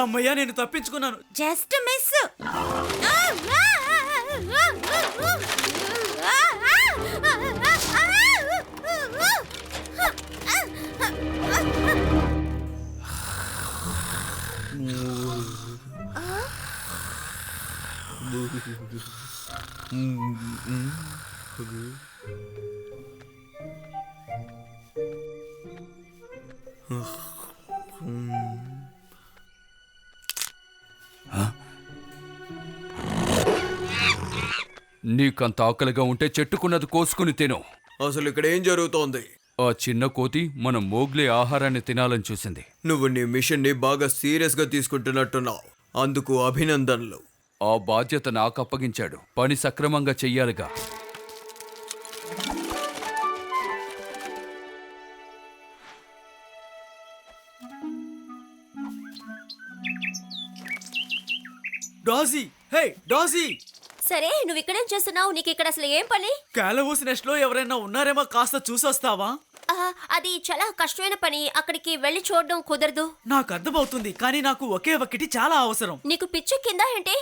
అమ్మయ్యా, నేను తప్పించుకున్నాను. Just miss. నీకంత ఆకలిగా ఉంటే చెట్టుకున్నది కోసుకుని తిను. అసలు ఇక్కడ ఏం జరుగుతోంది? ఆ చిన్న కోతి మన మోగ్లీ ఆహారాన్ని తినాలని చూసింది. నువ్వు నీ మిషన్ ని బాగా సీరియస్ గా తీసుకుంటున్నట్టున్నావు. అందుకు అభినందనలు. ఆ బాధ్యత నాకు అప్పగించాడు. పని సక్రమంగా చెయ్యాలిగా. డాజీ, హే డాజీ. సరే, నువ్వు ఇక్కడేం చేస్తున్నావు? నీకు ఇక్కడ అసలు ఏం పని? కాలవూస్ నెస్ట్ లో ఎవరైనా ఉన్నారేమో, కాస్త చూసొస్తావా? అది చాలా కష్టమైన పని. అక్కడికి వెళ్ళి చూడడం కుదరదు. నాకు అర్థమవుతుంది, కానీ నాకు ఒకే ఒక్కటి చాలా అవసరం. నీకు పిచ్చి కింద ఏంటి?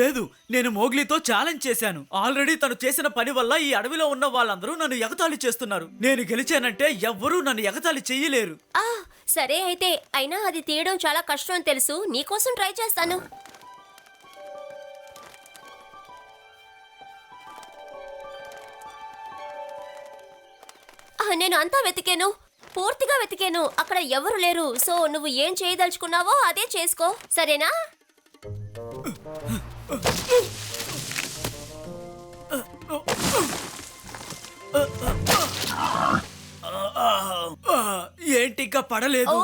లేదు, నేను మోగ్లీతో ఛాలెంజ్ చేశాను. ఆల్రెడీ తను చేసిన పని వల్ల ఈ అడవిలో ఉన్న వాళ్ళందరూ నన్ను ఎగతాళి చేస్తున్నారు. నేను గెలిచానంటే ఎవ్వరూ నన్ను ఎగతాళి చెయ్యలేరు. సరే అయితే, అయినా అది తీయడం చాలా కష్టం అని తెలుసు. నీకోసం ట్రై చేస్తాను. నేను అంతా వెతికాను, పూర్తిగా వెతికాను. అక్కడ ఎవరు లేరు. సో నువ్వు ఏం చేయదలుచుకున్నావో అదే చేసుకో, సరేనా? ఏంటి ఇంకా పడలేదు?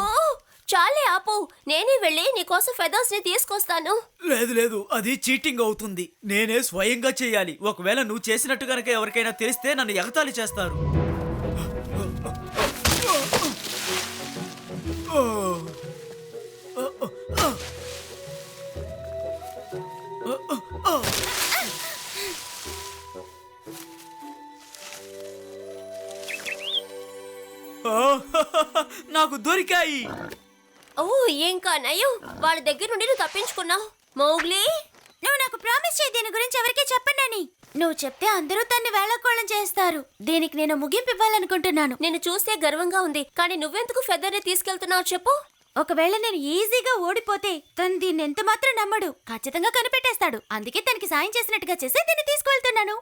చాలే ఆపు. నేనే వెళ్ళి నీకోసం ఫెదర్స్ ని తీసుకొస్తాను. లేదు లేదు, అది చీటింగ్ అవుతుంది. నేనే స్వయంగా చేయాలి. ఒకవేళ నువ్వు చేసినట్టు గనక ఎవరికైనా తెలిస్తే నన్ను ఎగతాళి చేస్తారు. నాకు దొరికాయి. ఇంకా నయం, వాళ్ళ దగ్గర నుండి నువ్వు తప్పించుకున్నావు. మౌగ్లీ, నువ్వు నాకు ప్రామిస్ చేయి దీని గురించి ఎవరికీ చెప్పండి. నువ్వు చెప్తే అందరూ తన్ని వేళకోళం చేస్తారు. దీనికి నేను ముగింపు ఇవ్వాలనుకుంటున్నాను. నేను చూస్తే గర్వంగా ఉంది, కానీ నువ్వెందుకు ఫెదర్ని తీసుకెళ్తున్నావు చెప్పు? ఒకవేళ నేను ఈజీగా ఓడిపోతే తను దీన్ని ఎంత మాత్రం నమ్మడు. ఖచ్చితంగా కనిపెట్టేస్తాడు. అందుకే తనకి సాయం చేసినట్టుగా చేసి దీన్ని తీసుకువెళ్తున్నాను.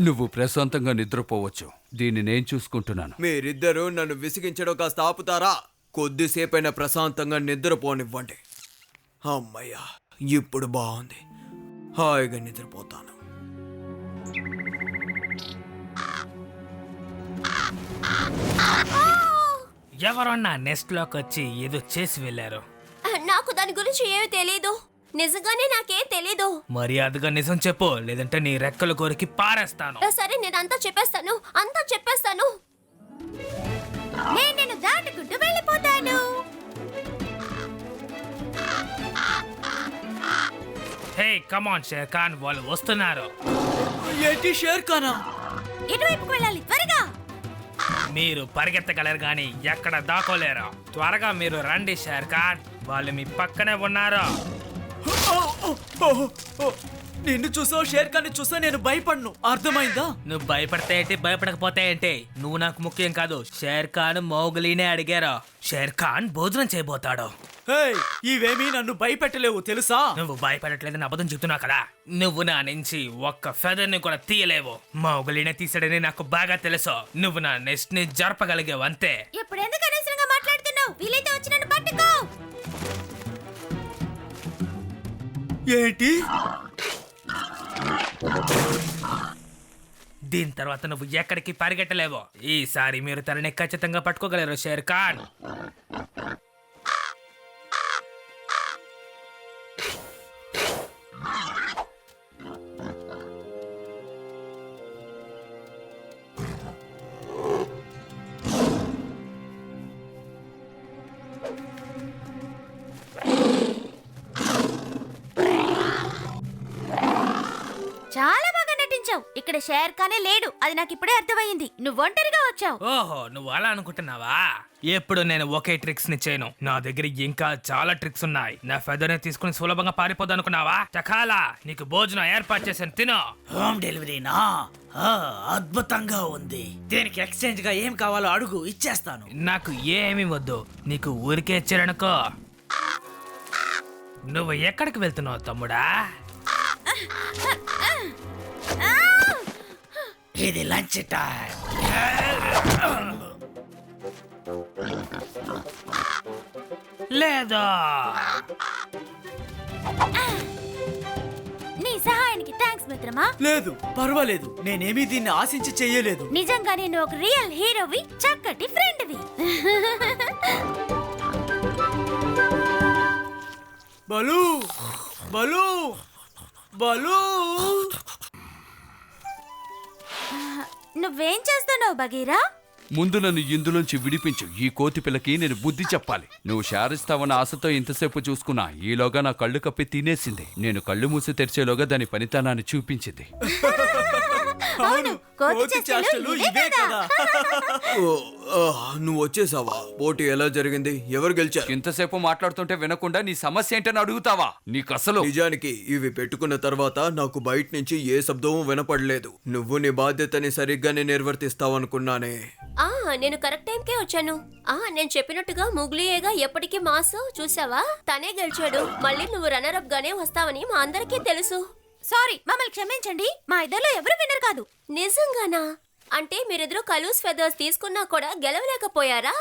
నువ్వు ప్రశాంతంగా నిద్రపోవచ్చు. దీన్ని నేను చూసుకుంటున్నాను. మీరిద్దరూ నన్ను విసిగించడం కాస్త ఆపుతారా? కొద్దిసేపైనా ప్రశాంతంగా నిద్రపోనివ్వండి. అమ్మయ్యా, ఇప్పుడు బాగుంది. హాయిగా నిద్రపోతాను. ఎవరన్నా నెస్ట్ లోకి వచ్చి ఏదో చేసి వెళ్ళారు. నాకు దాని గురించి ఏమీ తెలీదు. నిజంగానే నాకేం తెలీదు. మర్యాదగా నిజం చెప్పు, లేదంటే నీ రెక్కల కోరికి పారేస్తాను. సరే, నేను అంతా చెప్పేస్తాను. నేను దాటుకుంటూ వెళ్ళిపోతాను. హే కమాన్ షేర్ ఖాన్, వాళ్ళు వస్తున్నారు. ఏంటి షేర్ ఖానా? ఎటువైపుకు వెళ్ళాలి? త్వరగా. మీరు పరిగెత్తగలరు గాని ఎక్కడ దాకోలేరు. త్వరగా మీరు రండి షేర్ ఖాన్, వాళ్ళు మీ పక్కనే ఉన్నారు. నిన్ను చూసావు, షేర్ ఖాన్ చూసా నేను భయపడను. అర్థమైందా? నువ్వు భయపడితే ఏంటి, భయపడకపోతే ఏంటి? నువ్వు నాకు ముఖ్యం కాదు. షేర్ ఖాన్ మౌగ్లీనే అడిగారు. షేర్ ఖాన్ భోజనం చేయబోతాడు. ఇవేమీ నన్ను భయపెట్టలేవు తెలుసా? నువ్వు భయపడట్లేదని అబద్ధం చెప్తున్నావు కదా. నువ్వు నా నుంచి ఒక్క ఫెదర్ ని కూడా తీయలేవు. మౌగ్లీనే తీసాడని నాకు బాగా తెలుసు. నువ్వు నా నెస్ట్ ని జరపగలిగావు అంతే. ఇప్పుడు ఎందుకు అనవసరంగా మాట్లాడుతున్నావు? వీలైతే వచ్చి నన్ను పట్టుకో. ఏంటి? దీని తర్వాత నువ్వు ఎక్కడికి పరిగెట్టలేవు. ఈసారి మీరు తనని ఖచ్చితంగా పట్టుకోగలరు షేర్ ఖాన్. చాలా బాగా నటించావు. వచ్చావు. ఇక్కడ షేర్ ఖానే లేడు, అది నాకు ఇప్పుడే అర్థమైంది. నువ్వు ఒంటరిగా వచ్చావు. ఓహో, నువ్వు అలా అనుకుంటున్నావా? ఎప్పుడు నేను ఒకే ట్రిక్స్ ని చేయను. నా దగ్గర ఇంకా చాలా ట్రిక్స్ ఉన్నాయి. నా ఫెదర్ ని తీసుకుని సులభంగా పారిపోదు అనుకున్నావా? చకాలా, నీకు భోజనం ఏర్పాటు చేసాను, తినో. హోమ్ డెలివరీనా? అద్భుతంగా ఉంది. దీనికి ఎక్స్చేంజ్ గా ఏం కావాలో అడుగు, ఇచ్చేస్తాను. నాకు ఏమీ వద్దు, నీకు ఊరికే ఇచ్చారనుకో. నువ్వు ఎక్కడికి వెళ్తున్నావు తమ్ముడా? ఇది లంచ్ టైం. లేదా నీ సహాయానికి థ్యాంక్స్ మిత్రమా. లేదు, పర్వాలేదు. నేనేమీ దీన్ని ఆశించి చెయ్యలేదు. నిజంగానే నువ్వు ఒక రియల్ హీరోవి, చక్కటి ఫ్రెండ్వి. బలు బలు బలు. నువ్వేం చేస్తున్నావు బగీరా? ముందు నన్ను ఇందులోంచి విడిపించు. ఈ కోతి పిల్లకి నేను బుద్ధి చెప్పాలి. నువ్వు శారిస్తావన్న ఆశతో ఇంతసేపు చూసుకున్నా, ఈలోగా నా కళ్ళు కప్పి తినేసింది. నేను కళ్ళు మూసి తెరిచేలోగా దాని పనితనాన్ని చూపించింది. అవును, కోతి చేష్టలు ఇవే కదా. ఓ, నువ్వు వచ్చేసావా? పోటీ ఎలా జరిగింది? ఎవరు గెలిచారు? ఇంతసేపు మాట్లాడుతుంటే వినకుండా నీ సమస్య ఏంటని అడుగుతావా? నీకు అసలు నిజానికి ఇవి పెట్టుకున్న తర్వాత నాకు బయట నుంచి ఏ శబ్దమూ వినపడలేదు. నువ్వు నీ బాధ్యతని సరిగ్గానే నిర్వర్తిస్తావనుకున్నానే. నేను కరెక్ట్ టైంకే వచ్చాను. నేను చెప్పినట్టుగా ముగ్లీయేగా ఎప్పటికీ మాసు చూసావా? తనే గెలిచాడు. మళ్ళీ నువ్వు రన్నర్ అప్ గానే వస్తావని మా అందరికీ తెలుసు. సారీ, మమ్మల్ని క్షమించండి. మా ఇద్దరిలో ఎవరు విన్నర్ కాదు. నిజంగానా? అంటే మీరిద్దరూ కలూస్ ఫెదర్స్ తీసుకున్నా కూడా గెలవలేకపోయారా?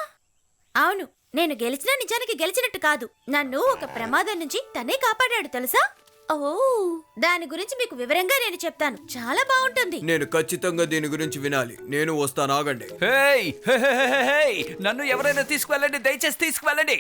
అవును, నేను గెలిచినా నిజానికి గెలిచినట్టు కాదు. నన్ను ఒక ప్రమాదం నుంచి తనే కాపాడాడు తెలుసా? ఓ, దాని గురించి మీకు వివరంగా నేను చెప్తాను. చాలా బాగుంటుంది. నేను ఖచ్చితంగా దీని గురించి వినాలి. నేను వస్తాను, ఆగండి. హేయ్, హే, హే, హే, హే, నన్ను ఎవరైనా తీసుకువెళ్ళండి, దయచేసి తీసుకువెళ్ళండి.